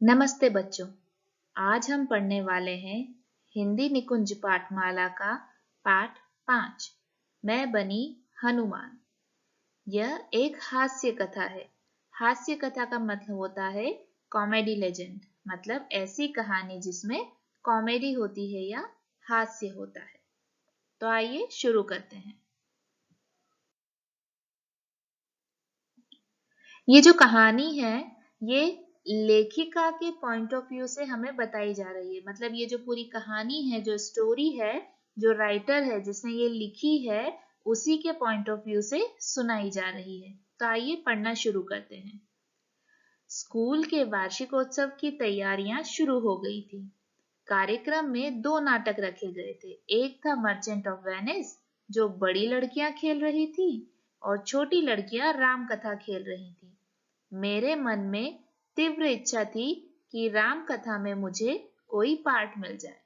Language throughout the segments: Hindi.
नमस्ते बच्चों। आज हम पढ़ने वाले हैं हिंदी निकुंज पाठमाला का पाठ 5। मैं बनी हनुमान। यह एक हास्य कथा है। हास्य कथा का मतलब होता है कॉमेडी लेजेंड, मतलब ऐसी कहानी जिसमें कॉमेडी होती है या हास्य होता है। तो आइए शुरू करते हैं। ये जो कहानी है ये लेखिका के पॉइंट ऑफ व्यू से हमें बताई जा रही है। मतलब ये जो पूरी कहानी है, जो स्टोरी है, जो राइटर है जिसने ये लिखी है, उसी के पॉइंट ऑफ व्यू से सुनाई जा रही है। तो आइए पढ़ना शुरू करते हैं। स्कूल के वार्षिकोत्सव की तैयारियां शुरू हो गई थी। कार्यक्रम में 2 नाटक रखे गए थे। एक था मर्चेंट ऑफ वेनिस, जो बड़ी लड़कियां खेल रही थी, और छोटी लड़कियां राम कथा खेल रही थी। मेरे मन में तीव्र इच्छा थी कि राम कथा में मुझे कोई पार्ट मिल जाए।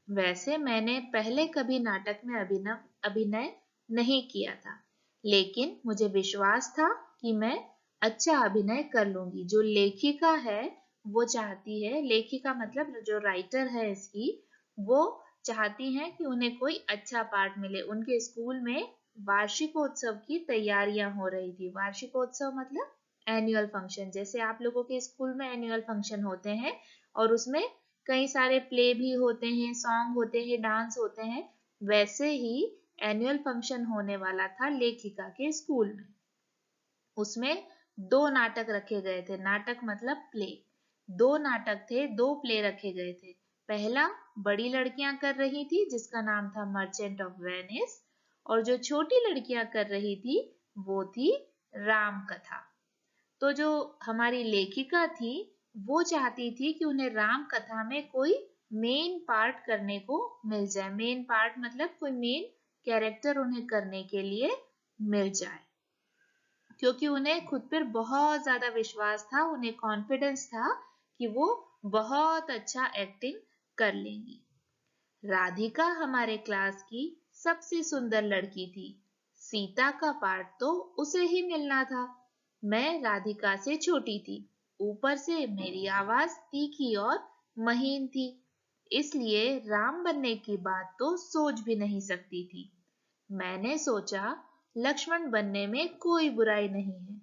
वैसे मैंने पहले कभी नाटक में अभिनय नहीं किया था, लेकिन मुझे विश्वास था कि मैं अच्छा अभिनय कर लूंगी। जो लेखिका है वो चाहती है, लेखिका मतलब जो राइटर है इसकी, वो चाहती हैं कि उन्हें कोई अच्छा पार्ट मिले। उनके स्कूल में वार्षिकोत्सव की तैयारियां हो रही थी। वार्षिकोत्सव मतलब एनुअल फंक्शन। जैसे आप लोगों के स्कूल में एनुअल फंक्शन होते हैं और उसमें कई सारे प्ले भी होते हैं, सॉन्ग होते हैं, डांस होते हैं, वैसे ही एनुअल फंक्शन होने वाला था लेखिका के स्कूल में। उसमें 2 नाटक रखे गए थे। नाटक मतलब प्ले। 2 नाटक थे, 2 प्ले रखे गए थे। पहला बड़ी लड़कियां कर रही थी जिसका नाम था मर्चेंट ऑफ वेनिस, और जो छोटी लड़कियां कर रही थी वो थी राम कथा। तो जो हमारी लेखिका थी वो चाहती थी कि उन्हें राम कथा में कोई मेन पार्ट करने को मिल जाए। मेन पार्ट मतलब कोई मेन कैरेक्टर उन्हें करने के लिए मिल जाए, क्योंकि उन्हें खुद पर बहुत ज्यादा विश्वास था, उन्हें कॉन्फिडेंस था कि वो बहुत अच्छा एक्टिंग कर लेंगी। राधिका हमारे क्लास की सबसे सुंदर लड़की थी। सीता का पार्ट तो उसे ही मिलना था। मैं राधिका से छोटी थी, ऊपर से मेरी आवाज तीखी और महीन थी, इसलिए राम बनने की बात तो सोच भी नहीं सकती थी। मैंने सोचा लक्ष्मण बनने में कोई बुराई नहीं है।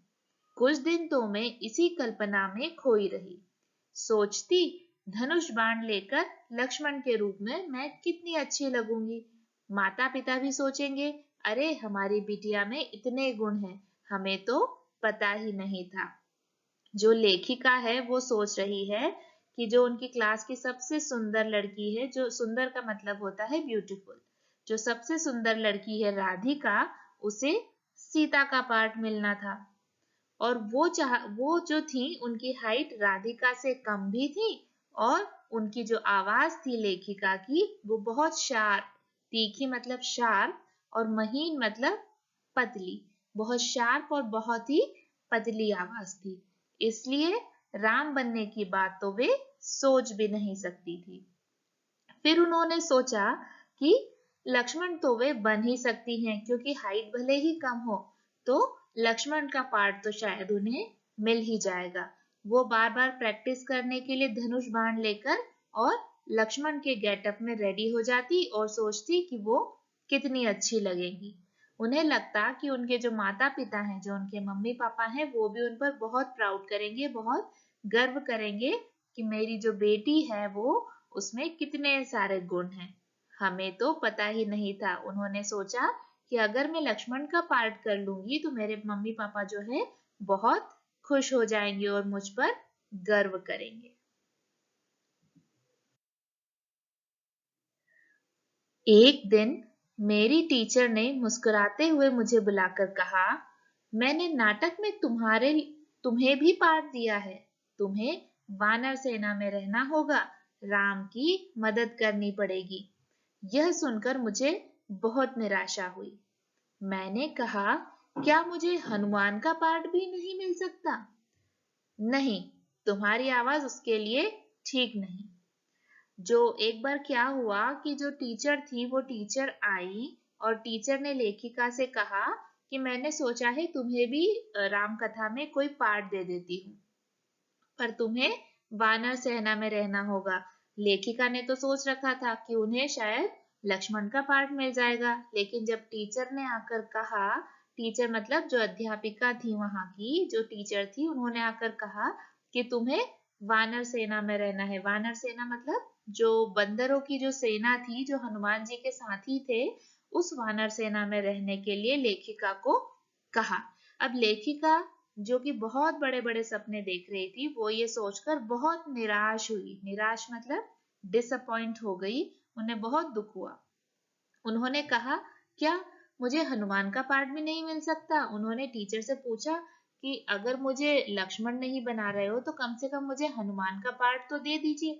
कुछ दिन तो मैं इसी कल्पना में खोई रही, सोचती धनुष बाण लेकर लक्ष्मण के रूप में मैं कितनी अच्छी लगूंगी। माता पिता भी सोचेंगे, अरे हमारी बिटिया में इतने गुण हैं, हमें तो पता ही नहीं था। जो लेखिका है वो सोच रही है कि जो उनकी क्लास की सबसे सुंदर लड़की है, जो सुंदर का मतलब होता है ब्यूटीफुल, जो सबसे सुंदर लड़की है राधिका, उसे सीता का पार्ट मिलना था। और वो जो थी उनकी हाइट राधिका से कम भी थी, और उनकी जो आवाज थी लेखिका की वो बहुत शार्प, तीखी मतलब शार्प, और महीन मतलब पतली, बहुत शार्प और बहुत ही पतली आवाज थी। इसलिए राम बनने की बात तो वे सोच भी नहीं सकती थी। फिर उन्होंने सोचा कि लक्ष्मण तो वे बन ही सकती हैं, क्योंकि हाइट भले ही कम हो तो लक्ष्मण का पार्ट तो शायद उन्हें मिल ही जाएगा। वो बार बार प्रैक्टिस करने के लिए धनुष बाण लेकर और लक्ष्मण के गेटअप में रेडी हो जाती और सोचती कि वो कितनी अच्छी लगेंगी। उन्हें लगता कि उनके जो माता पिता हैं, जो उनके मम्मी पापा हैं, वो भी उन पर बहुत प्राउड करेंगे, बहुत गर्व करेंगे कि मेरी जो बेटी है वो उसमें कितने सारे गुण हैं। हमें तो पता ही नहीं था। उन्होंने सोचा कि अगर मैं लक्ष्मण का पार्ट कर लूंगी तो मेरे मम्मी पापा जो है बहुत खुश हो जाएंगे और मुझ पर गर्व करेंगे। एक दिन मेरी टीचर ने मुस्कुराते हुए मुझे बुलाकर कहा, मैंने नाटक में तुम्हें भी पार्ट दिया है। तुम्हें वानर सेना में रहना होगा, राम की मदद करनी पड़ेगी। यह सुनकर मुझे बहुत निराशा हुई। मैंने कहा, क्या मुझे हनुमान का पार्ट भी नहीं मिल सकता? नहीं, तुम्हारी आवाज उसके लिए ठीक नहीं। जो एक बार क्या हुआ कि जो टीचर थी वो टीचर आई और टीचर ने लेखिका से कहा कि मैंने सोचा है तुम्हें भी राम कथा में कोई पार्ट दे देती हूँ, पर तुम्हें वानर सेना में रहना होगा। लेखिका ने तो सोच रखा था कि उन्हें शायद लक्ष्मण का पार्ट मिल जाएगा, लेकिन जब टीचर ने आकर कहा, टीचर मतलब जो अध्यापिका थी वहां की, जो टीचर थी, उन्होंने आकर कहा कि तुम्हें वानर सेना में रहना है। वानर सेना मतलब जो बंदरों की जो सेना थी, जो हनुमान जी के साथी थे, उस वानर सेना में रहने के लिए लेखिका को कहा। अब लेखिका जो कि बहुत बड़े बड़े सपने देख रही थी, वो ये सोचकर बहुत निराश हुई। निराश मतलब डिसअपॉइंट हो गई, उन्हें बहुत दुख हुआ। उन्होंने कहा, क्या मुझे हनुमान का पार्ट भी नहीं मिल सकता? उन्होंने टीचर से पूछा कि अगर मुझे लक्ष्मण नहीं बना रहे हो तो कम से कम मुझे हनुमान का पार्ट तो दे दीजिए।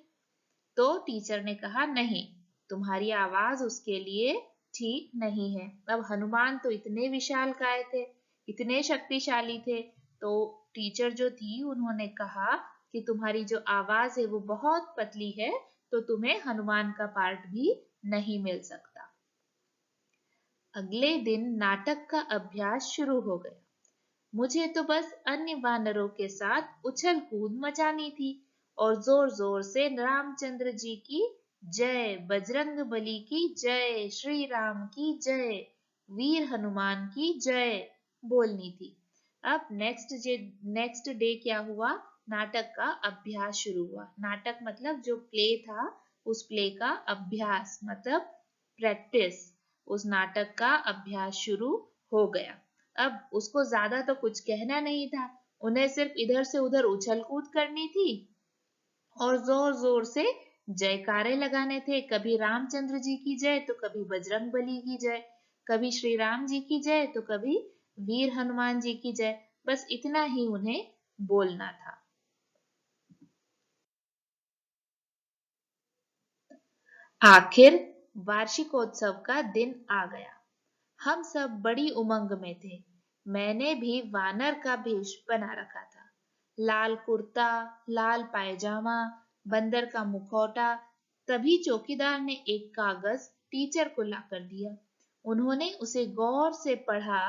तो टीचर ने कहा, नहीं, तुम्हारी आवाज उसके लिए ठीक नहीं है। अब हनुमान तो इतने विशालकाय थे, इतने शक्तिशाली थे, तो टीचर जो थी उन्होंने कहा कि तुम्हारी जो आवाज है वो बहुत पतली है, तो तुम्हें हनुमान का पार्ट भी नहीं मिल सकता। अगले दिन नाटक का अभ्यास शुरू हो गया। मुझे तो बस अन्य वानरों के साथ उछल कूद मचानी थी और जोर जोर से रामचंद्र जी की जय, बजरंग बली की जय, श्री राम की जय, वीर हनुमान की जय बोलनी थी। अब नेक्स्ट डे क्या हुआ? नाटक का अभ्यास शुरू हुआ। नाटक मतलब जो प्ले था, उस प्ले का अभ्यास मतलब प्रैक्टिस, उस नाटक का अभ्यास शुरू हो गया। अब उसको ज्यादा तो कुछ कहना नहीं था, उन्हें सिर्फ इधर से उधर उछल कूद करनी थी और जोर जोर से जयकारे लगाने थे। कभी रामचंद्र जी की जय तो कभी बजरंग बली की जय, कभी श्री राम जी की जय तो कभी वीर हनुमान जी की जय। बस इतना ही उन्हें बोलना था। आखिर वार्षिकोत्सव का दिन आ गया। हम सब बड़ी उमंग में थे। मैंने भी वानर का भेष बना रखा था। लाल कुर्ता, लाल पायजामा, बंदर का मुखौटा। तभी चौकीदार ने एक कागज टीचर को लाकर दिया। उन्होंने उसे गौर से पढ़ा।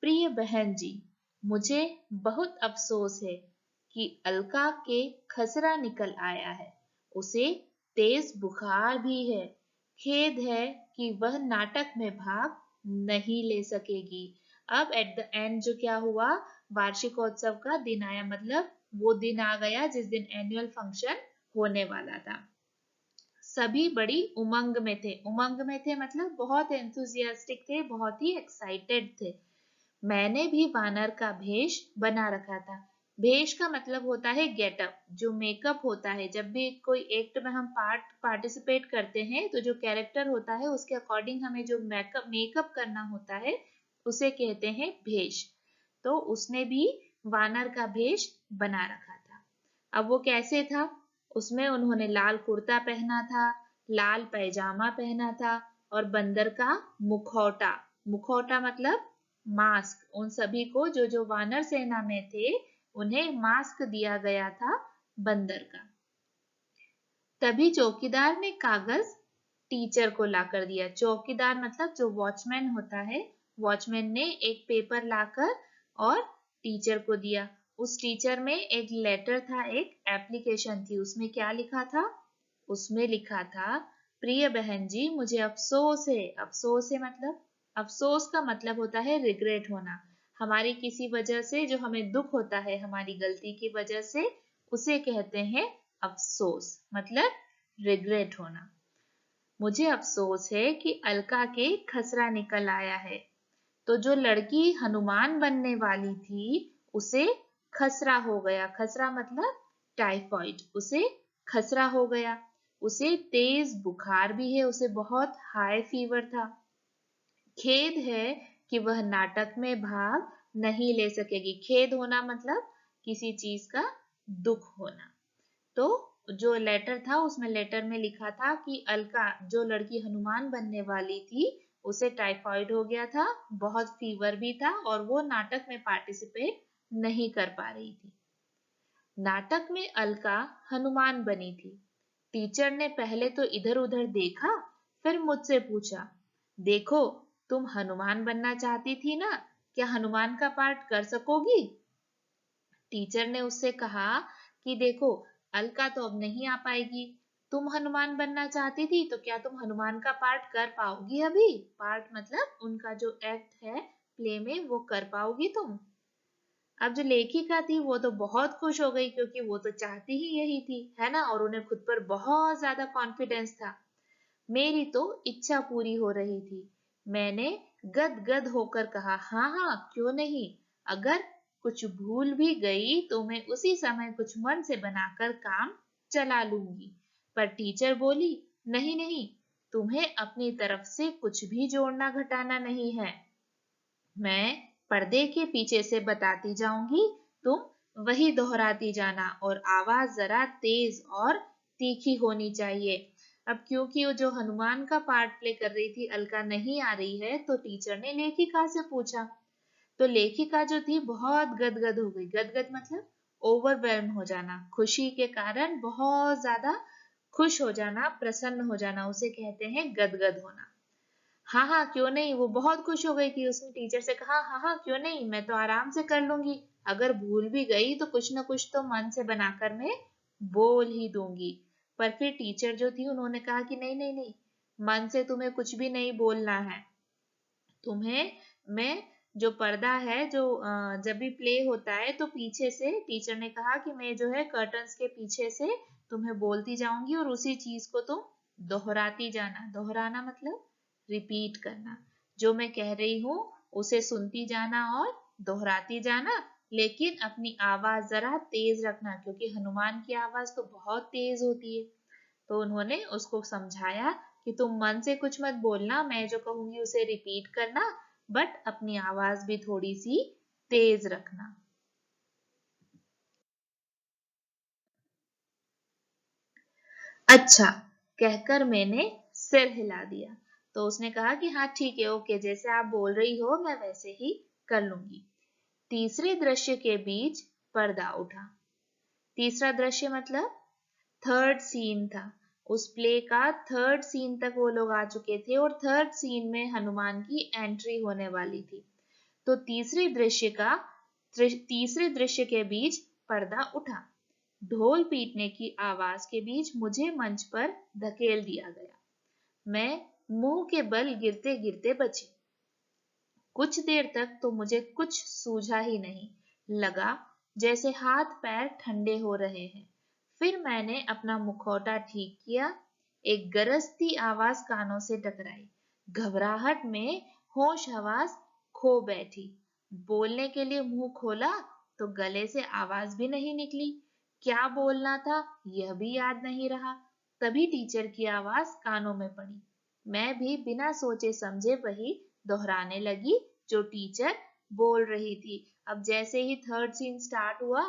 प्रिय बहन जी, मुझे बहुत अफसोस है कि अलका के खसरा निकल आया है। उसे तेज बुखार भी है। खेद है कि वह नाटक में भाग नहीं ले सकेगी। अब एट द एंड जो क्या हुआ, वार्षिकोत्सव का दिन आया, मतलब वो दिन आ गया जिस दिन एनुअल फंक्शन होने वाला था। सभी बड़ी उमंग में थे। उमंग में थे मतलब बहुत एंथुजियास्टिक थे, बहुत ही एक्साइटेड थे। मैंने भी वानर का भेष बना रखा था। भेष का मतलब होता है गेटअप, जो मेकअप होता है। जब भी कोई एक्ट में हम पार्टिसिपेट करते हैं तो जो कैरेक्टर होता है उसके अकॉर्डिंग हमें जो मेकअप करना होता है उसे कहते हैं भेष। तो उसने भी वानर का भेष बना रखा था। अब वो कैसे था? उसमें उन्होंने लाल कुर्ता पहना था, लाल पैजामा पहना था और बंदर का मुखौटा। मुखौटा मतलब मास्क। उन सभी को जो जो वानर सेना में थे उन्हें मास्क दिया गया था बंदर का। तभी चौकीदार ने कागज टीचर को लाकर दिया। चौकीदार मतलब जो वॉचमैन होता है, वॉचमैन ने एक पेपर लाकर और टीचर को दिया। उस टीचर में एक लेटर था, एक एप्लीकेशन थी। उसमें क्या लिखा था? उसमें लिखा था, प्रिय बहन जी, मुझे अफसोस है। अफसोस है मतलब, अफसोस का मतलब होता है रिग्रेट होना। हमारी किसी वजह से जो हमें दुख होता है, हमारी गलती की वजह से, उसे कहते हैं अफसोस, मतलब रिग्रेट होना। मुझे अफसोस है कि अलका के खसरा निकल आया है। तो जो लड़की हनुमान बनने वाली थी उसे खसरा हो गया। खसरा मतलब टाइफाइड। उसे खसरा हो गया। उसे तेज बुखार भी है, उसे बहुत हाई फीवर था। खेद है कि वह नाटक में भाग नहीं ले सकेगी। खेद होना मतलब किसी चीज का दुख होना। तो जो लेटर था उसमें लेटर में लिखा था कि अलका, जो लड़की हनुमान बनने वाली थी, उसे टाइफाइड हो गया था, बहुत फीवर भी था और वो नाटक में पार्टिसिपेट नहीं कर पा रही थी। नाटक में अलका हनुमान बनी थी। टीचर ने पहले तो इधर उधर देखा, फिर मुझसे पूछा, देखो, तुम हनुमान बनना चाहती थी ना, क्या हनुमान का पार्ट कर सकोगी? टीचर ने उससे कहा कि देखो, अलका तो अब नहीं आ पाएगी। तुम हनुमान बनना चाहती थी तो क्या तुम हनुमान का पार्ट कर पाओगी अभी? पार्ट मतलब उनका जो एक्ट है प्ले में वो कर पाओगी तुम? अब जो लेखिका थी वो तो बहुत खुश हो गई क्योंकि वो तो चाहती ही यही थी, है ना, और उन्हें खुद पर बहुत ज्यादा कॉन्फिडेंस था। मेरी तो इच्छा पूरी हो रही थी। मैंने गदगद होकर कहा, हाँ हाँ क्यों नहीं, अगर कुछ भूल भी गई तो मैं उसी समय कुछ मन से बनाकर काम चला लूंगी। पर टीचर बोली, नहीं नहीं, तुम्हें अपनी तरफ से कुछ भी जोड़ना घटाना नहीं है। मैं पर्दे के पीछे से बताती जाऊंगी, तुम वही दोहराती जाना और आवाज जरा तेज और तीखी होनी चाहिए। अब क्योंकि वो जो हनुमान का पार्ट प्ले कर रही थी अलका नहीं आ रही है, तो टीचर ने लेखिका से पूछा। तो लेखिका जो थी बहुत गदगद हो गई। गदगद मतलब ओवरवेल्म हो जाना, खुशी के कारण बहुत ज्यादा खुश हो जाना, प्रसन्न हो जाना, उसे कहते हैं गदगद होना। हाँ हाँ क्यों नहीं, वो बहुत खुश हो गई थी। उसने टीचर से कहा, हाँ हाँ क्यों नहीं, मैं तो आराम से कर लूंगी। अगर भूल भी गई तो कुछ ना कुछ तो मन से बनाकर मैं बोल ही दूंगी। पर फिर टीचर जो थी उन्होंने कहा कि नहीं नहीं नहीं, मन से तुम्हें कुछ भी नहीं बोलना है। तुम्हें मैं जो पर्दा है जो जब भी प्ले होता है तो पीछे से टीचर ने कहा कि मैं जो है कर्टन्स के पीछे से तुम्हें बोलती जाऊंगी और उसी चीज को तुम दोहराती जाना। दोहराना मतलब रिपीट करना। जो मैं कह रही हूँ उसे सुनती जाना और दोहराती जाना, लेकिन अपनी आवाज जरा तेज रखना क्योंकि हनुमान की आवाज तो बहुत तेज होती है। तो उन्होंने उसको समझाया कि तुम मन से कुछ मत बोलना, मैं जो कहूंगी उसे रिपीट करना, बट अपनी आवाज भी थोड़ी सी तेज रखना। अच्छा कहकर मैंने सिर हिला दिया। तो उसने कहा कि हाँ ठीक है, ओके, जैसे आप बोल रही हो मैं वैसे ही कर लूंगी। तीसरे दृश्य के बीच पर्दा उठा। तीसरा दृश्य मतलब थर्ड सीन था। उस प्ले का थर्ड सीन तक वो लोग आ चुके थे और थर्ड सीन में हनुमान की एंट्री होने वाली थी। तो तीसरे दृश्य के बीच पर्दा उठा। ढोल पीटने की आवाज के बीच मुझे मंच पर धकेल दिया गया। मैं मुंह के बल गिरते गिरते बची। कुछ देर तक तो मुझे कुछ सूझा ही नहीं। लगा जैसे हाथ पैर ठंडे हो रहे हैं। फिर मैंने अपना मुखौटा ठीक किया। एक गरजती आवाज कानों से टकराई। घबराहट में होश हवास खो बैठी। बोलने के लिए मुंह खोला तो गले से आवाज भी नहीं निकली। क्या बोलना था यह भी याद नहीं रहा। तभी टीचर की आवाज कानों में पड़ी। मैं भी बिना सोचे समझे वही दोहराने लगी जो टीचर बोल रही थी। अब जैसे ही थर्ड सीन स्टार्ट हुआ,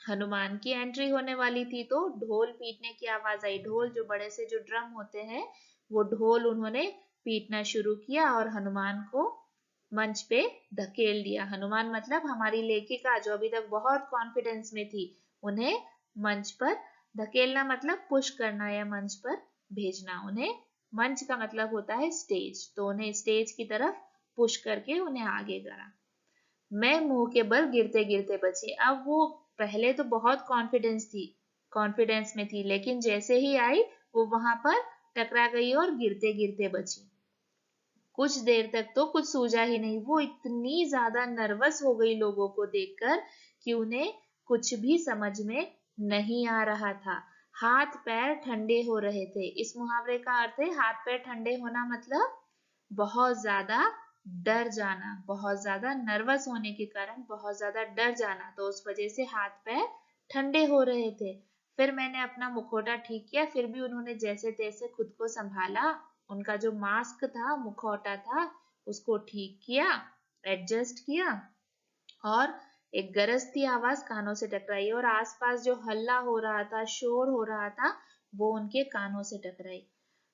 हनुमान की एंट्री होने वाली थी, तो ढोल पीटने की आवाज आई। ढोल जो बड़े से जो ड्रम होते हैं वो ढोल उन्होंने पीटना शुरू किया और हनुमान को मंच पे धकेल दिया। हनुमान मतलब हमारी लेखिका जो अभी तक बहुत कॉन्फिडेंस में थी, उन्हें मंच पर धकेलना मतलब पुश करना या मंच पर भेजना। उन्हें मंच का मतलब होता है स्टेज, तो उन्हें स्टेज की तरफ पुश करके उन्हें आगे करा। मैं मुंह के बल गिरते गिरते बची। अब वो पहले तो बहुत कॉन्फिडेंस में थी, लेकिन जैसे ही आई वो वहां पर टकरा गई और गिरते गिरते बची। कुछ देर तक तो कुछ सूझा ही नहीं। वो इतनी ज्यादा नर्वस हो गई लोगों को देखकर कि उन्हें कुछ भी समझ में नहीं आ रहा था। हाथ पैर ठंडे हो रहे थे। इस मुहावरे का अर्थ है हाथ पैर ठंडे होना मतलब बहुत ज्यादा डर जाना, बहुत ज्यादा नर्वस होने के कारण बहुत ज्यादा डर जाना, तो उस वजह से हाथ पैर ठंडे हो रहे थे। फिर मैंने अपना मुखौटा ठीक किया, फिर भी उन्होंने जैसे तैसे खुद को संभाला। उनका जो मास्क था, मुखौटा था, उसको ठीक किया, एडजस्ट किया और एक गरजती आवाज कानों से टकराई और आसपास जो हल्ला हो रहा था, शोर हो रहा था, वो उनके कानों से टकराई।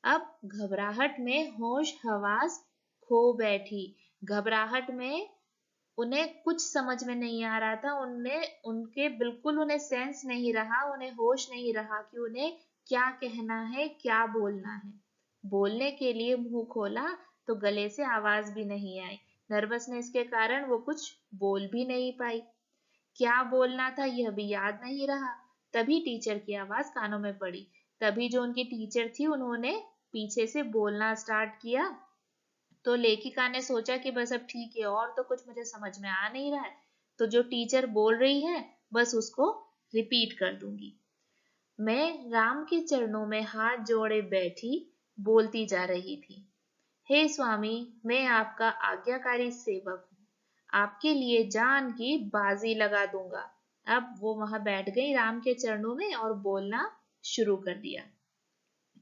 अब घबराहट में होश हवास खो बैठी। घबराहट में उन्हें कुछ समझ में नहीं आ रहा था। उन्हें सेंस नहीं रहा, उन्हें होश नहीं रहा कि उन्हें क्या कहना है, क्या बोलना है। बोलने के लिए मुंह खोला तो गले से आवाज भी नहीं आई। नर्वसनेस के कारण वो कुछ बोल भी नहीं पाई। क्या बोलना था यह भी याद नहीं रहा। तभी टीचर की आवाज कानों में पड़ी। तभी जो उनकी टीचर थी उन्होंने पीछे से बोलना स्टार्ट किया। तो लेखिका ने सोचा कि बस अब ठीक है, और तो कुछ मुझे समझ में आ नहीं रहा है, तो जो टीचर बोल रही है बस उसको रिपीट कर दूंगी। मैं राम के चरणों में हाथ जोड़े बैठी बोलती जा रही थी। हे स्वामी, मैं आपका आज्ञाकारी सेवक हूँ, आपके लिए जान की बाजी लगा दूंगा। अब वो वहां बैठ गई राम के चरणों में और बोलना शुरू कर दिया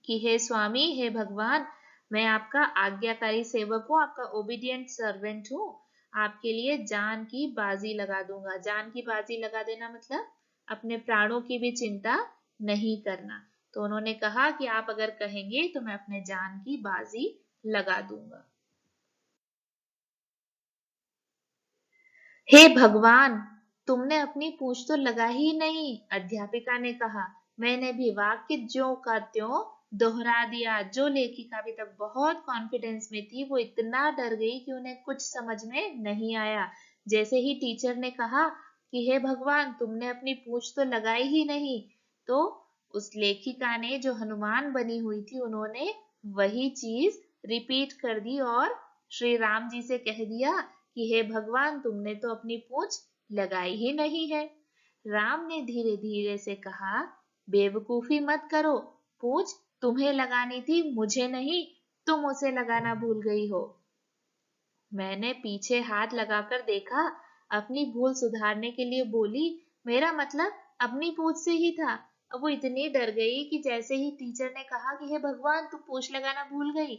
कि हे स्वामी, हे भगवान, मैं आपका आज्ञाकारी सेवक हूँ, आपका ओबीडियंट सर्वेंट हूँ, आपके लिए जान की बाजी लगा दूंगा। जान की बाजी लगा देना मतलब अपने प्राणों की भी चिंता नहीं करना। तो उन्होंने कहा कि आप अगर कहेंगे तो मैं अपने जान की बाजी लगा दूंगा। हे भगवान, तुमने अपनी पूंछ तो लगा ही नहीं, अध्यापिका ने कहा। मैंने भी वाक्य ज्यों का त्यों दोहरा दिया। जो लेखिका अभी तक बहुत कॉन्फिडेंस में थी, वो इतना डर गई कि उन्हें कुछ समझ में नहीं आया। जैसे ही टीचर ने कहा कि हे भगवान, तुमने अपनी पूंछ तो लगाई ही नहीं, तो उस लेखिका ने, जो हनुमान बनी हुई थी, उन्होंने वही चीज रिपीट कर दी और श्री राम जी से कह दिया कि हे भगवान, तुमने तो अपनी पूंछ लगाई ही नहीं है। राम ने धीरे धीरे से कहा, बेवकूफी मत करो, पूंछ तुम्हें लगानी थी, मुझे नहीं, तुम उसे लगाना भूल गई हो। मैंने पीछे हाथ लगाकर देखा, अपनी भूल सुधारने के लिए बोली, मेरा मतलब अपनी पूंछ से ही था। अब वो इतनी डर गई कि जैसे ही टीचर ने कहा कि हे भगवान, तू पूंछ लगाना भूल गई,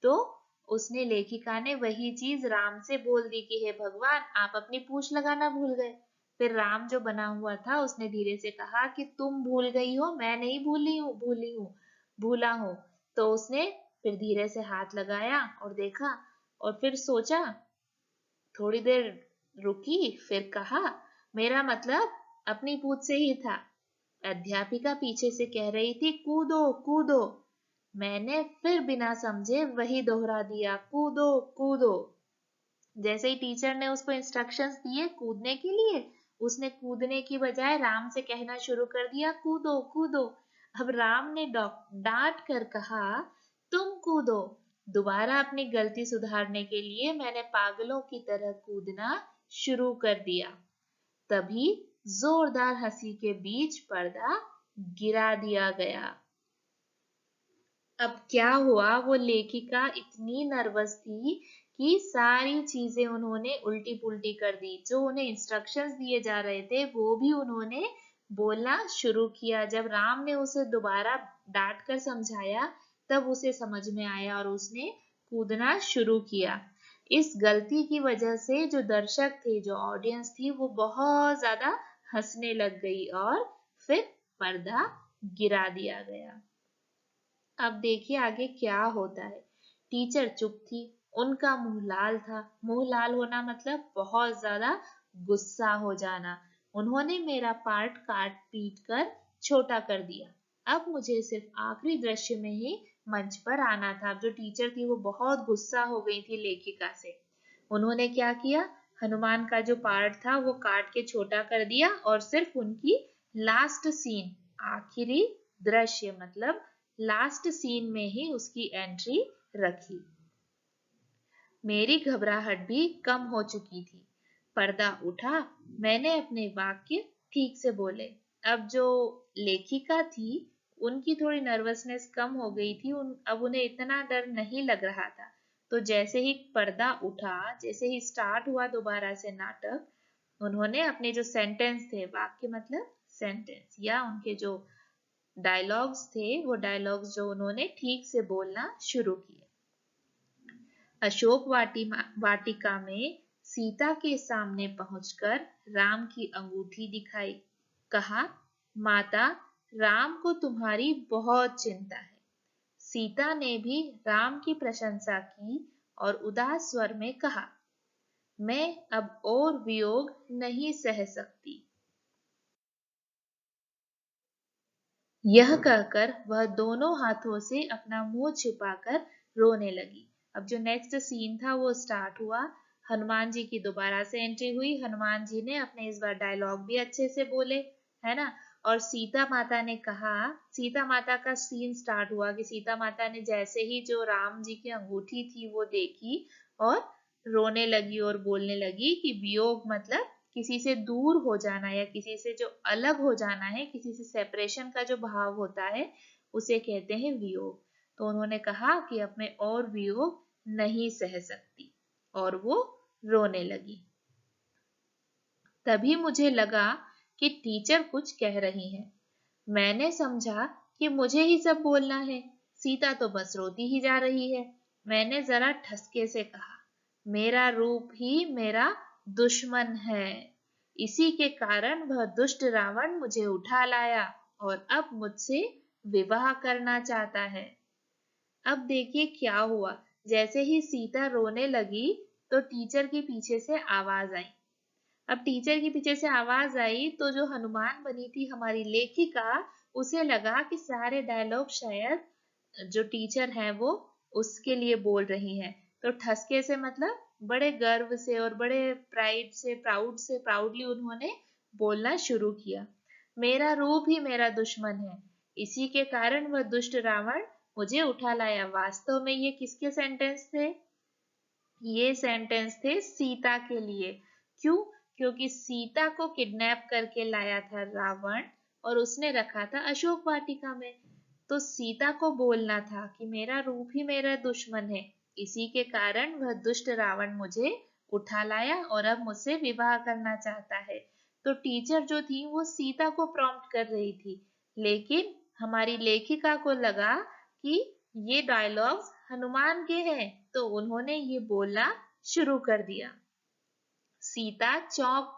तो उसने, लेखिका ने वही चीज राम से बोल दी कि हे भगवान, आप अपनी पूंछ लगाना भूल गए। फिर राम जो बना हुआ था, उसने धीरे से कहा कि तुम भूल गई हो, मैं नहीं भूला हूँ। तो उसने फिर धीरे से हाथ लगाया और देखा, और फिर सोचा, थोड़ी देर रुकी, फिर कहा, मेरा मतलब अपनी पूंछ से ही था। अध्यापिका पीछे से कह रही थी, कूदो कूदो। मैंने फिर बिना समझे वही दोहरा दिया, कूदो कूदो। जैसे ही टीचर ने उसको इंस्ट्रक्शंस दिए कूदने के लिए, उसने कूदने की बजाय राम से कहना शुरू कर दिया, कूदो कूदो। अब राम ने डांट कर कहा, तुम कूदो। दोबारा अपनी गलती सुधारने के लिए मैंने पागलों की तरह कूदना शुरू कर दिया। तभी जोरदार हंसी के बीच पर्दा गिरा दिया गया। अब क्या हुआ, वो लेखिका इतनी नर्वस थी कि सारी चीजें उन्होंने उल्टी पुल्टी कर दी। जो उन्हें इंस्ट्रक्शंस दिए जा रहे थे वो भी उन्होंने बोलना शुरू किया। जब राम ने उसे दोबारा डांट कर समझाया, तब उसे समझ में आया और उसने कूदना शुरू किया। इस गलती की वजह से जो दर्शक थे, जो ऑडियंस थी, वो बहुत ज्यादा हंसने लग गई और फिर पर्दा गिरा दिया गया। अब देखिए आगे क्या होता है। टीचर चुप थी, उनका मुंह लाल था। मुंह लाल होना मतलब बहुत ज्यादा गुस्सा हो जाना। उन्होंने मेरा पार्ट काट पीट कर छोटा कर दिया। अब मुझे सिर्फ आखिरी दृश्य में ही मंच पर आना था। अब जो टीचर थी वो बहुत गुस्सा हो गई थी लेखिका से। उन्होंने क्या किया, हनुमान का जो पार्ट था वो काट के छोटा कर दिया और सिर्फ उनकी लास्ट सीन, आखिरी दृश्य मतलब लास्ट सीन में ही उसकी एंट्री रखी। मेरी घबराहट भी कम हो चुकी थी। पर्दा उठा, मैंने अपने वाक्य ठीक से बोले। अब जो लेखिका थी, उनकी थोड़ी नर्वसनेस कम हो गई थी। अब उन्हें इतना डर नहीं लग रहा था। तो जैसे ही पर्दा उठा, जैसे ही स्टार्ट हुआ दोबारा से नाटक, उन्होंने अपने जो सेंटेंस थे, वाक्य मतलब सेंटेंस, या उनके जो डायलॉग्स थे, वो डायलॉग्स जो उन्होंने ठीक से बोलना शुरू किए। अशोक वाटिका में सीता के सामने पहुंचकर राम की अंगूठी दिखाई। कहा, माता, राम को तुम्हारी बहुत चिंता है। सीता ने भी राम की प्रशंसा की और उदास स्वर में कहा, मैं अब और वियोग नहीं सह सकती। यह कहकर वह दोनों हाथों से अपना मुंह छिपाकर रोने लगी। अब जो नेक्स्ट सीन था वो स्टार्ट हुआ। हनुमान जी की दोबारा से एंट्री हुई। हनुमान जी ने अपने इस बार डायलॉग भी अच्छे से बोले, है ना, और सीता माता ने कहा, सीता माता का सीन स्टार्ट हुआ कि सीता माता ने जैसे ही जो राम जी की अंगूठी थी वो देखी और रोने लगी और बोलने लगी कि वियोग मतलब किसी से दूर हो जाना या किसी से जो अलग हो जाना है, किसी से सेपरेशन का जो भाव होता है उसे कहते हैं वियोग। तो उन्होंने कहा कि अब मैं और वियोग नहीं सह सकती और वो रोने लगी। तभी मुझे लगा कि टीचर कुछ कह रही है। मैंने समझा कि मुझे ही सब बोलना है, सीता तो बस रोती ही जा रही है। मैंने जरा ठसके से कहा, मेरा रूप ही मेरा दुश्मन है, इसी के कारण वह दुष्ट रावण मुझे उठा लाया और अब मुझसे विवाह करना चाहता है। अब देखिए क्या हुआ, जैसे ही सीता रोने लगी तो टीचर के पीछे से आवाज आई। अब टीचर के पीछे से आवाज आई तो जो हनुमान बनी थी हमारी लेखिका, उसे लगा कि सारे डायलॉग शायद जो टीचर है वो उसके लिए बोल रही है। तो ठसके से मतलब बड़े गर्व से और बड़े प्राउडली उन्होंने बोलना शुरू किया। मेरा रूप ही मेरा दुश्मन है, इसी के कारण वह दुष्ट रावण मुझे उठा लाया। वास्तव में ये किसके सेंटेंस थे? ये सेंटेंस थे सीता के लिए। क्यों? क्योंकि सीता को किडनैप करके लाया था रावण और उसने रखा था अशोक वाटिका में। तो सीता को बोलना था कि मेरा रूप ही मेरा दुश्मन है, इसी के कारण वह दुष्ट रावण मुझे उठा लाया और अब मुझसे विवाह करना चाहता है। तो टीचर जो थी वो सीता को प्रॉम्प्ट कर रही थी, लेकिन हमारी लेखिका को लगा कि ये डायलॉग्स हनुमान के हैं, तो उन्होंने ये बोलना शुरू कर दिया। सीता चौंक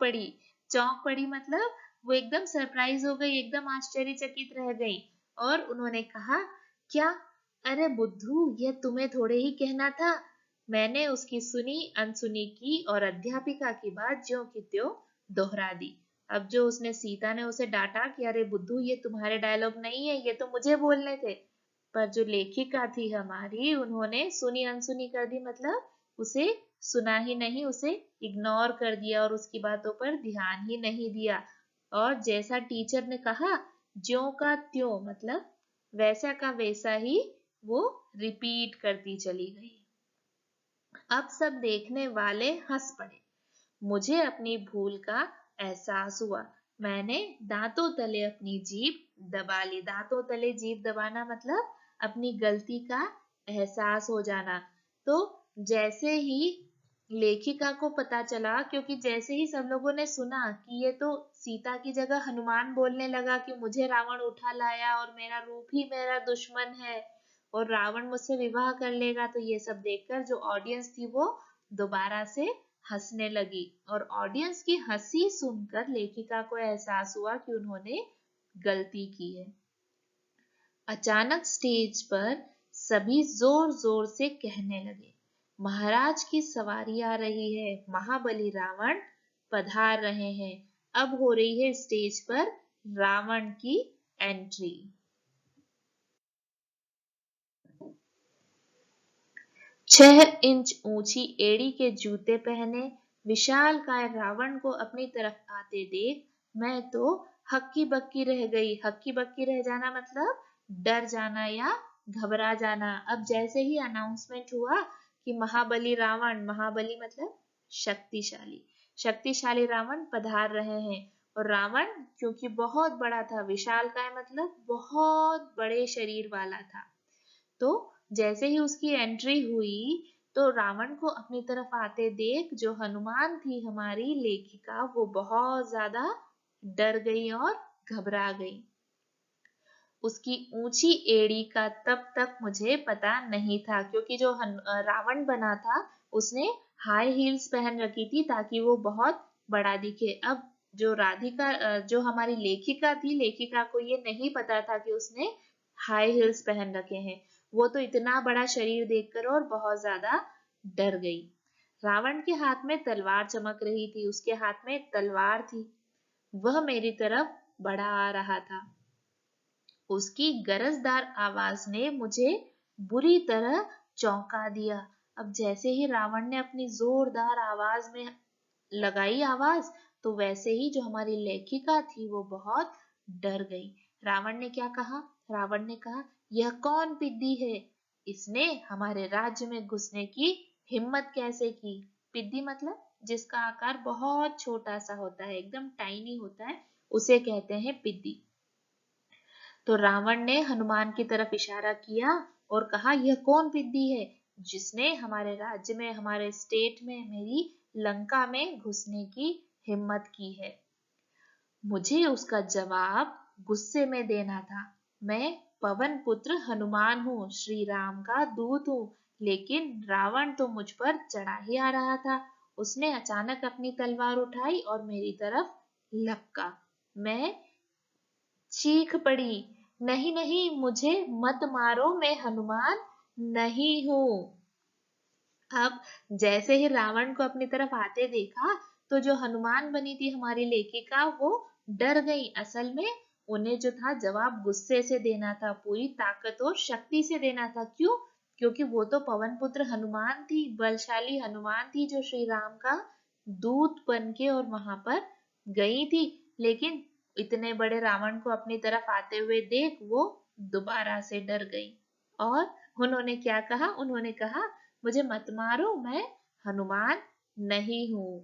पड़ी मतलब वो एकदम सरप्राइज हो गई, एकदम आश्चर्यचकित रह गई और उन्होंने कहा, क्या? अरे बुद्धू, यह तुम्हें थोड़े ही कहना था। मैंने उसकी सुनी अनसुनी की और अध्यापिका की बात ज्यों की त्यों दोहरा दी। अब जो उसने सीता ने उसे डांटा कि अरे बुद्धू, ये तुम्हारे डायलॉग नहीं है, ये तो मुझे बोलने थे। पर जो लेखिका थी हमारी, उन्होंने सुनी अनसुनी कर दी, मतलब उसे सुना ही नहीं, उसे इग्नोर कर दिया और उसकी बातों पर ध्यान ही नहीं दिया। और जैसा टीचर ने कहा, ज्यों का त्यों मतलब वैसा का वैसा ही वो रिपीट करती चली गई। अब सब देखने वाले हंस पड़े। मुझे अपनी भूल का एहसास हुआ। मैंने दांतों तले अपनी जीभ दबा ली। दांतों तले जीभ दबाना मतलब अपनी गलती का एहसास हो जाना। तो जैसे ही लेखिका को पता चला, क्योंकि जैसे ही सब लोगों ने सुना कि ये तो सीता की जगह हनुमान बोलने लगा कि मुझे रावण उठा लाया और मेरा रूप ही मेरा दुश्मन है और रावण मुझसे विवाह कर लेगा, तो ये सब देखकर जो ऑडियंस थी वो दोबारा से हंसने लगी और ऑडियंस की हंसी सुनकर लेखिका को एहसास हुआ कि उन्होंने गलती की है। अचानक स्टेज पर सभी जोर जोर से कहने लगे, महाराज की सवारी आ रही है, महाबली रावण पधार रहे हैं। अब हो रही है स्टेज पर रावण की एंट्री। 6 इंच ऊंची एड़ी के जूते पहने विशालकाय रावण को अपनी तरफ आते देख मैं तो हक्की बक्की रह गई। हक्की बक्की रह जाना मतलब डर जाना या घबरा जाना। अब जैसे ही अनाउंसमेंट हुआ कि महाबली रावण, महाबली मतलब शक्तिशाली, शक्तिशाली रावण पधार रहे हैं, और रावण क्योंकि बहुत बड़ा था, विशालकाय मतलब बहुत बड़े शरीर वाला था, तो जैसे ही उसकी एंट्री हुई तो रावण को अपनी तरफ आते देख जो हनुमान थी हमारी लेखिका, वो बहुत ज्यादा डर गई और घबरा गई। उसकी ऊंची एड़ी का तब तक मुझे पता नहीं था, क्योंकि जो रावण बना था उसने हाई हील्स पहन रखी थी ताकि वो बहुत बड़ा दिखे। अब जो राधिका, जो हमारी लेखिका थी, लेखिका को ये नहीं पता था कि उसने हाई हील्स पहन रखे हैं। वो तो इतना बड़ा शरीर देखकर और बहुत ज्यादा डर गई। रावण के हाथ में तलवार चमक रही थी, उसके हाथ में तलवार थी, वह मेरी तरफ बढ़ा आ रहा था। उसकी गरजदार आवाज ने मुझे बुरी तरह चौंका दिया। अब जैसे ही रावण ने अपनी जोरदार आवाज में लगाई आवाज, तो वैसे ही जो हमारी लेखिका थी वो बहुत डर गई। रावण ने क्या कहा? रावण ने कहा, यह कौन पिद्दी है? इसने हमारे राज्य में घुसने की हिम्मत कैसे की? पिद्दी मतलब जिसका आकार बहुत छोटा सा होता है, एकदम टाइनी होता है, उसे कहते हैं पिद्दी। तो रावण ने हनुमान की तरफ इशारा किया और कहा, यह कौन पिद्दी है जिसने हमारे राज्य में, हमारे स्टेट में, मेरी लंका में घुसने की हिम्मत की है? मुझे उसका जवाब गुस्से में देना था। मैं पवन पुत्र हनुमान हूँ, श्री राम का दूत हूँ, लेकिन रावण तो मुझ पर चढ़ा ही आ रहा था। उसने अचानक अपनी तलवार उठाई और मेरी तरफ लपका। मैं चीख पड़ी, नहीं नहीं, मुझे मत मारो, मैं हनुमान नहीं हूँ। अब जैसे ही रावण को अपनी तरफ आते देखा, तो जो हनुमान बनी थी हमारी लेखिका, वो डर गई। असल में उन्हें जो था जवाब गुस्से से देना था, पूरी ताकत और शक्ति से देना था। क्यों? क्योंकि वो तो पवन पुत्र हनुमान थी, बलशाली हनुमान थी, जो श्री राम का दूत बन के और वहां पर गई थी। लेकिन इतने बड़े रावण को अपनी तरफ आते हुए देख वो दोबारा से डर गई। और उन्होंने क्या कहा? उन्होंने कहा, मुझे मत मारो, मैं हनुमान नहीं हूं।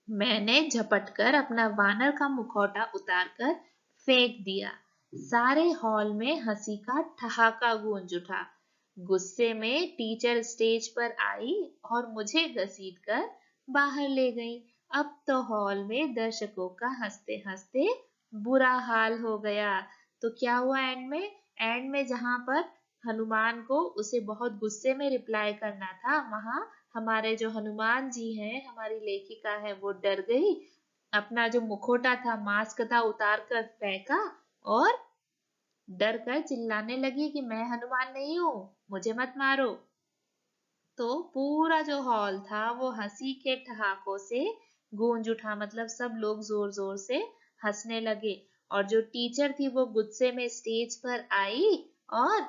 मैंने झपटकर अपना वानर का मुखौटा उतारकर फेंक दिया। सारे हॉल में हंसी का ठहाका गूंज उठा। गुस्से में टीचर स्टेज पर आई और मुझे घसीटकर बाहर ले गई। अब तो हॉल में दर्शकों का हंसते हंसते बुरा हाल हो गया। तो क्या हुआ एंड में? एंड में जहां पर हनुमान को उसे बहुत गुस्से में रिप्लाई करना था, वहां हमारे जो हनुमान जी हैं, हमारी लेखिका है, वो डर गई। अपना जो मुखोटा था, मास्क था, उतार कर फेंका और डर कर चिल्लाने लगी कि मैं हनुमान नहीं हूं, मुझे मत मारो। तो पूरा जो हॉल था वो हंसी के ठहाकों से गूंज उठा, मतलब सब लोग जोर जोर से हंसने लगे। और जो टीचर थी वो गुस्से में स्टेज पर आई और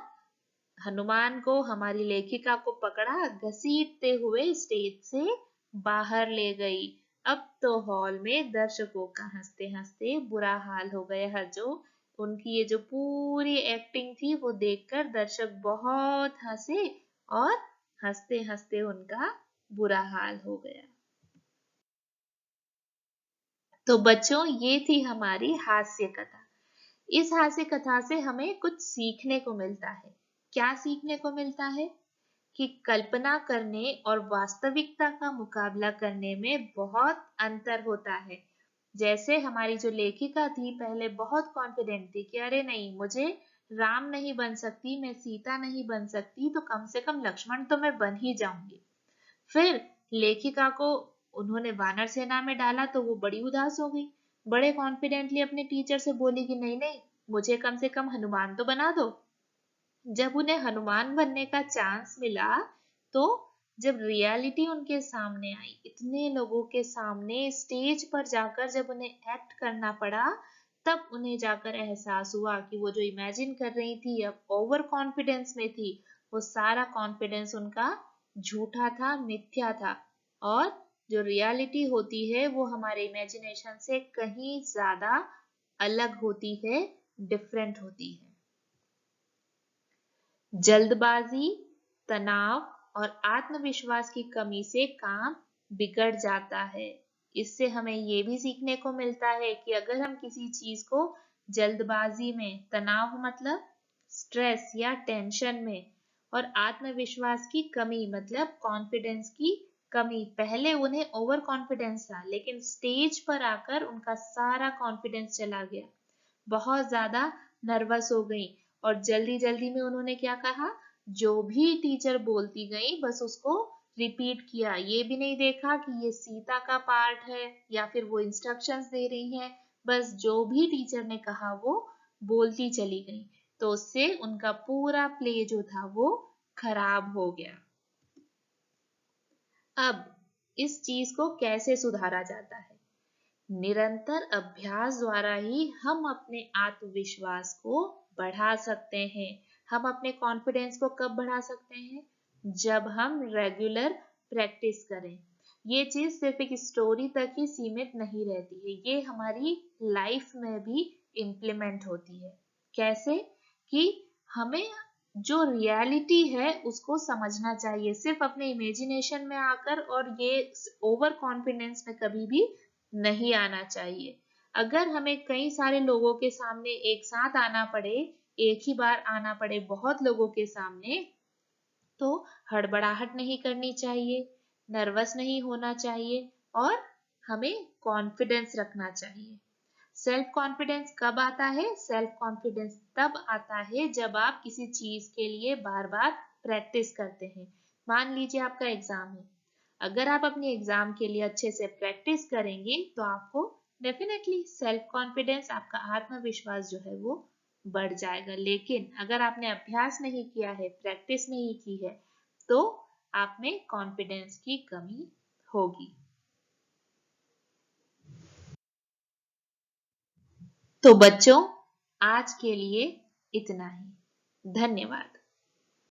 हनुमान को, हमारी लेखिका को पकड़ा, घसीटते हुए स्टेज से बाहर ले गई। अब तो हॉल में दर्शकों का हंसते हंसते बुरा हाल हो गया है। जो उनकी ये जो पूरी एक्टिंग थी वो देखकर दर्शक बहुत हंसे और हंसते हंसते उनका बुरा हाल हो गया। तो बच्चों, ये थी हमारी हास्य कथा। इस हास्य कथा से हमें कुछ सीखने को मिलता है। क्या सीखने को मिलता है? कि कल्पना करने और वास्तविकता का मुकाबला करने में बहुत अंतर होता है। जैसे हमारी जो लेखिका थी, पहले बहुत कॉन्फिडेंट थी कि अरे नहीं, मुझे राम नहीं बन सकती, मैं सीता नहीं बन सकती, तो कम से कम लक्ष्मण तो मैं बन ही जाऊंगी। फिर लेखिका को उन्होंने वानर सेना में डाला तो वो बड़ी उदास हो गई। बड़े कॉन्फिडेंटली अपने टीचर से बोली कि नहीं नहीं, मुझे कम से कम हनुमान तो बना दो। जब उन्हें हनुमान बनने का चांस मिला, तो जब रियलिटी उनके सामने आई, इतने लोगों के सामने स्टेज पर जाकर जब उन्हें एक्ट करना पड़ा, तब उन्हें जाकर एहसास हुआ कि वो जो इमेजिन कर रही थी, अब ओवर कॉन्फिडेंस में थी, वो सारा कॉन्फिडेंस उनका झूठा था, मिथ्या था। और जो रियलिटी होती है वो हमारे इमेजिनेशन से कहीं ज्यादा अलग होती है, डिफरेंट होती है। जल्दबाजी, तनाव और आत्मविश्वास की कमी से काम बिगड़ जाता है। इससे हमें ये भी सीखने को मिलता है कि अगर हम किसी चीज को जल्दबाजी में, तनाव मतलब स्ट्रेस या टेंशन में, और आत्मविश्वास की कमी मतलब कॉन्फिडेंस की कमी, पहले उन्हें ओवर कॉन्फिडेंस था लेकिन स्टेज पर आकर उनका सारा कॉन्फिडेंस चला गया, बहुत ज्यादा नर्वस हो गई और जल्दी जल्दी में उन्होंने क्या कहा, जो भी टीचर बोलती गई बस उसको रिपीट किया। ये भी नहीं देखा कि ये सीता का पार्ट है या फिर वो इंस्ट्रक्शंस दे रही है, बस जो भी टीचर ने कहा वो बोलती चली गई। तो उससे उनका पूरा प्ले जो था वो खराब हो गया। अब इस चीज को कैसे सुधारा जाता है? निरंतर अभ्यास द्वारा ही हम अपने आत्मविश्वास को बढ़ा सकते हैं। हम अपने कॉन्फिडेंस को कब बढ़ा सकते हैं? जब हम रेगुलर प्रैक्टिस करें। ये चीज सिर्फ एक स्टोरी तक ही सीमित नहीं रहती है, ये हमारी लाइफ में भी इम्प्लीमेंट होती है। कैसे? कि हमें जो रियलिटी है उसको समझना चाहिए, सिर्फ अपने इमेजिनेशन में आकर, और ये ओवर कॉन्फिडेंस में कभी भी नहीं आना चाहिए। अगर हमें कई सारे लोगों के सामने एक साथ आना पड़े, एक ही बार आना पड़े बहुत लोगों के सामने, तो हड़बड़ाहट नहीं करनी चाहिए, नर्वस नहीं होना चाहिए, और हमें कॉन्फिडेंस रखना चाहिए। सेल्फ कॉन्फिडेंस कब आता है? सेल्फ कॉन्फिडेंस तब आता है जब आप किसी चीज के लिए बार बार प्रैक्टिस करते हैं। मान लीजिए आपका एग्जाम है, अगर आप अपने एग्जाम के लिए अच्छे से प्रैक्टिस करेंगे तो आपको डेफिनेटली सेल्फ कॉन्फिडेंस, आपका आत्मविश्वास जो है वो बढ़ जाएगा। लेकिन अगर आपने अभ्यास नहीं किया है, प्रैक्टिस नहीं की है, तो आप में कॉन्फिडेंस की कमी होगी। तो बच्चों, आज के लिए इतना ही। धन्यवाद।